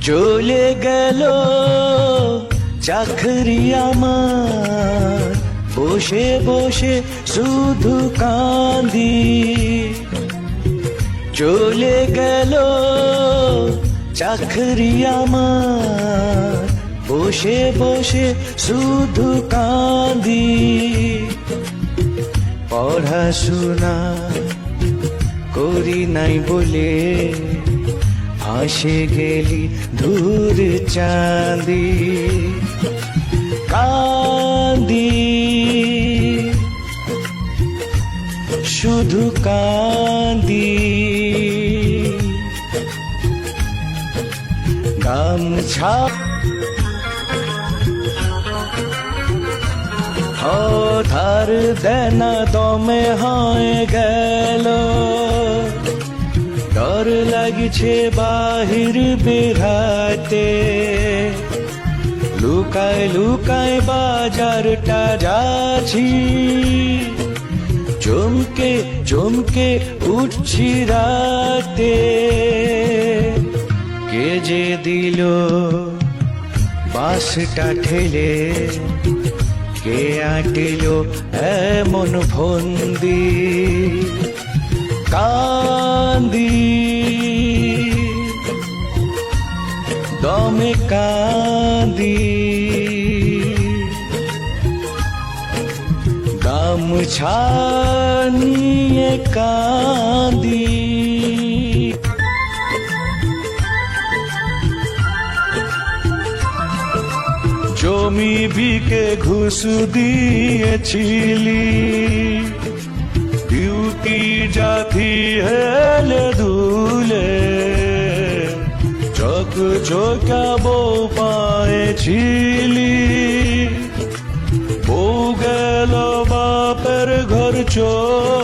চলে গেল চাকরি আমার, বসে বসে শুধু কাঁদি। চলে গেল চাকরি আমার, বসে বসে শুধু কাঁদি। পড়াশোনা করি নাই বলে ভাসে গেলি দূর চাঁদি। কাঁদি শুধু কাঁদি, গামছা ধার দেনা দমে হয়ে গেল। ডর লাগছে বাহির বেরাতে, লুকায় লুকায় বাজারটা যাচ্ছি। চমকে চমকে উঠছি রাতে, কে যে দিল বাসটা ঠেলে, কে আটিল এমন ফন্দি। কান্দি দমে কাঁদি, গামছা নিয়ে কাঁদি। জমি বিকে ঘুষ দিয়েছিলি, বিউটি জাতি হেলে দুলে, চোখ চোখাবো পায়েছিলি। বউ গেল বাপের ঘর চোর,